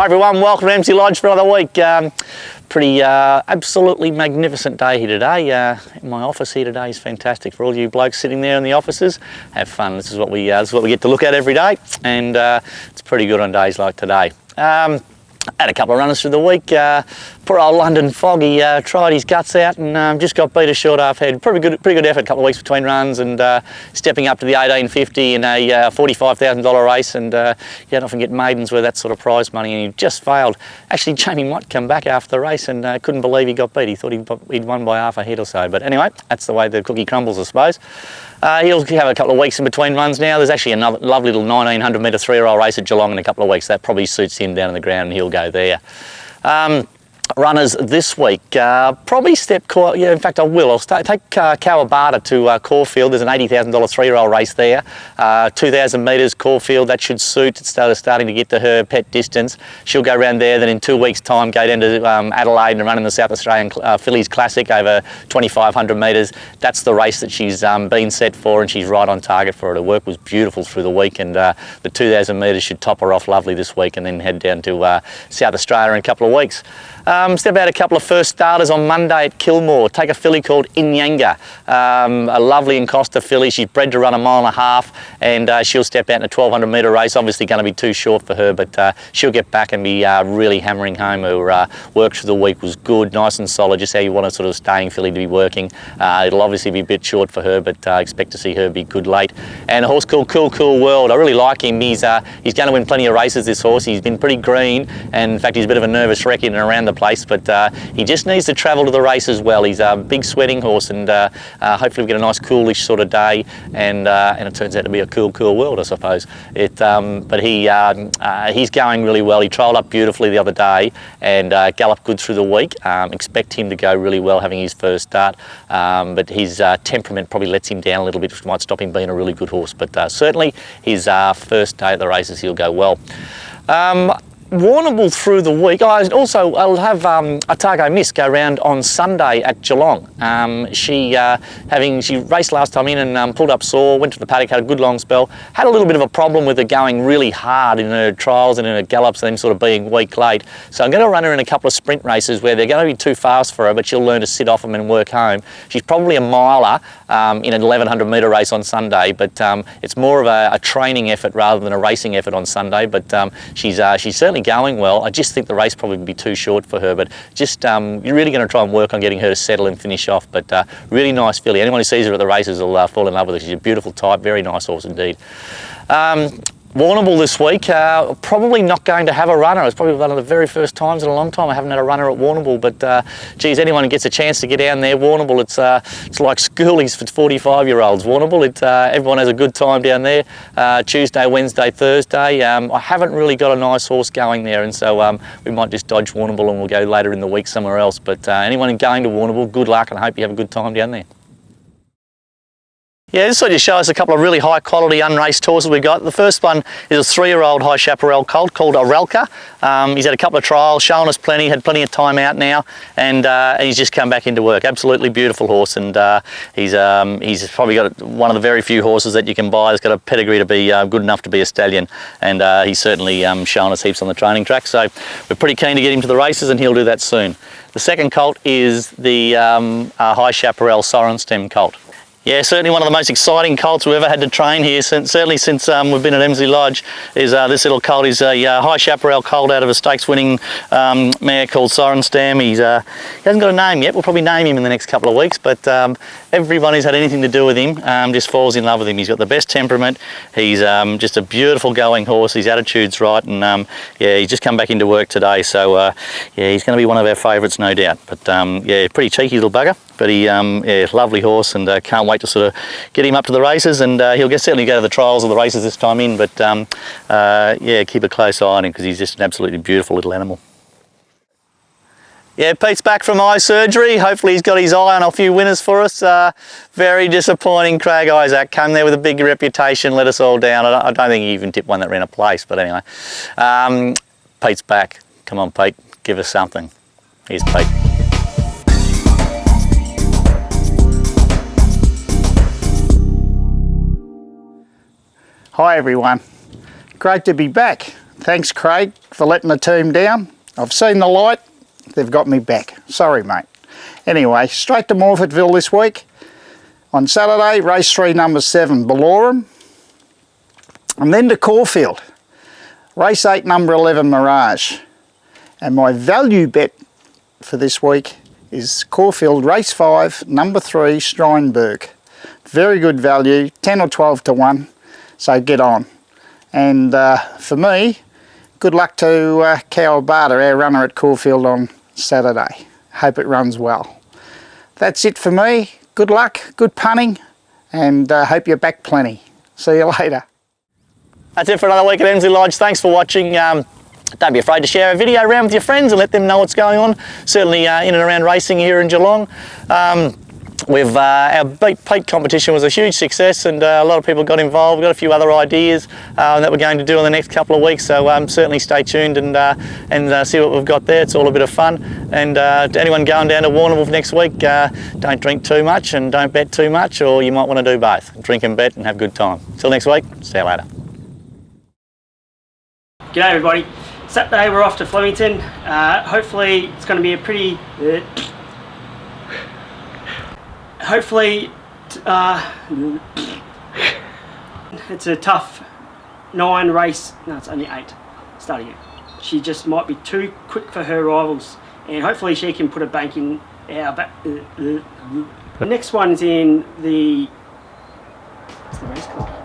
Hi everyone, welcome to Emsley Lodge for another week. Absolutely magnificent day here today. My office here today is fantastic. For all you blokes sitting there in the offices, have fun. This is what we get to look at every day, and it's pretty good on days like today. Had a couple of runners through the week. Poor old London Foggy tried his guts out and just got beat a short half head. Pretty good effort, a couple of weeks between runs, and stepping up to the 1850 in a $45,000 race, and you don't often get maidens with that sort of prize money, and he just failed. Actually, Jamie Mott come back after the race and couldn't believe he got beat. He thought he'd won by half a head or so, but anyway, that's the way the cookie crumbles, I suppose. He'll have a couple of weeks in between runs now. There's actually another lovely little 1900 metre 3-year-old race at Geelong in a couple of weeks. That probably suits him down on the ground, and he'll go there. Runners this week, probably in fact I will. I'll take Kawabata to Caulfield. There's an $80,000 3-year-old race there. 2,000 metres Caulfield, that should suit. It's starting to get to her pet distance. She'll go around there, then in 2 weeks' time go down to Adelaide and run in the South Australian Fillies Classic over 2,500 metres. That's the race that she's been set for, and she's right on target for it. Her work was beautiful through the week, and the 2,000 metres should top her off lovely this week, and then head down to South Australia in a couple of weeks. Step out a couple of first starters on Monday at Kilmore. Take a filly called Inyanga, a lovely Encosta filly. She's bred to run 1.5 miles, and she'll step out in a 1,200 metre race. Obviously going to be too short for her, but she'll get back and be really hammering home. Her work through the week was good, nice and solid, just how you want a sort of staying filly to be working. It'll obviously be a bit short for her, but expect to see her be good late. And a horse called Cool World. I really like him. He's going to win plenty of races, this horse. He's been pretty green, and in fact he's a bit of a nervous wreck in and around the place, but he just needs to travel to the race as well. He's a big sweating horse, and hopefully we get a nice coolish sort of day, and it turns out to be a cool world, I suppose. But he's going really well. He trialled up beautifully the other day and galloped good through the week. Expect him to go really well having his first start, but his temperament probably lets him down a little bit, which might stop him being a really good horse, but certainly his first day at the races he'll go well. Warnable through the week. I'll have Otago Miss go round on Sunday at Geelong. She raced last time in and pulled up sore, went to the paddock, had a good long spell, had a little bit of a problem with her going really hard in her trials and in her gallops, and them sort of being weak late. So I'm going to run her in a couple of sprint races where they're going to be too fast for her, but she'll learn to sit off them and work home. She's probably a miler in an 1,100 metre race on Sunday, but it's more of a training effort rather than a racing effort on Sunday, but she's certainly going well. I just think the race probably would be too short for her, but just you're really going to try and work on getting her to settle and finish off. But really nice filly. Anyone who sees her at the races will fall in love with her. She's a beautiful type, very nice horse indeed. Warnable this week, probably not going to have a runner. It's probably one of the very first times in a long time I haven't had a runner at Warnable, but geez, anyone who gets a chance to get down there, Warnable, it's like schoolies for 45-year-olds. Warnable, everyone has a good time down there. Tuesday, Wednesday, Thursday. I haven't really got a nice horse going there, and so we might just dodge Warnable and we'll go later in the week somewhere else. But anyone going to Warnable, good luck, and I hope you have a good time down there. Yeah, this will just show us a couple of really high quality unraced horses we've got. The first one is a 3-year-old high Chaparral colt called Aralka. He's had a couple of trials, shown us plenty, had plenty of time out now, and he's just come back into work. Absolutely beautiful horse, and he's probably got one of the very few horses that you can buy that's got a pedigree to be good enough to be a stallion, and he's certainly shown us heaps on the training track, so we're pretty keen to get him to the races, and he'll do that soon. The second colt is the high Chaparral Sorenstam colt. Yeah, certainly one of the most exciting colts we've ever had to train here, certainly since we've been at Emsley Lodge, is this little colt. Is a high Chaparral colt out of a stakes-winning mare called Sorenstam. He hasn't got a name yet. We'll probably name him in the next couple of weeks, but everyone who's had anything to do with him just falls in love with him. He's got the best temperament. He's just a beautiful going horse. His attitude's right, and yeah, he's just come back into work today, so yeah, he's going to be one of our favourites, no doubt. But yeah, pretty cheeky little bugger, but he, yeah, lovely horse, and can't wait to sort of get him up to the races, and he'll certainly go to the trials of the races this time in, but yeah, keep a close eye on him because he's just an absolutely beautiful little animal. Yeah, Pete's back from eye surgery. Hopefully he's got his eye on a few winners for us. Very disappointing, Craig Isaac. Came there with a big reputation, let us all down. I don't think he even tipped one that ran a place, but anyway. Pete's back. Come on, Pete, give us something. Here's Pete. Hi everyone, great to be back. Thanks, Craig, for letting the team down. I've seen the light. They've got me back. Sorry, mate. Anyway, straight to Morfettville this week. On Saturday, race 3, number 7, Balloorum. And then to Caulfield. Race 8, number 11, Mirage. And my value bet for this week is Caulfield, race 5, number 3, Steinberg. Very good value, 10 or 12 to 1, so get on. And for me, good luck to Kawabata, our runner at Caulfield on Saturday. Hope it runs well. That's it for me. Good luck, good punting, and hope you're back plenty. See you later. That's it for another week at Emsley Lodge. Thanks for watching. Don't be afraid to share a video around with your friends and let them know what's going on. Certainly in and around racing here in Geelong. Our peak competition was a huge success, and a lot of people got involved. We've got a few other ideas that we're going to do in the next couple of weeks, so certainly stay tuned and see what we've got there. It's all a bit of fun. And to anyone going down to Warrnambool next week, don't drink too much and don't bet too much, or you might want to do both. Drink and bet and have a good time. Till next week, see you later. G'day everybody. Saturday we're off to Flemington. Hopefully it's going to be a pretty... it's a tough 9 race. No, it's only 8. Starting it. She just might be too quick for her rivals, and hopefully she can put a bank in our back. The next one's in the... What's the race called?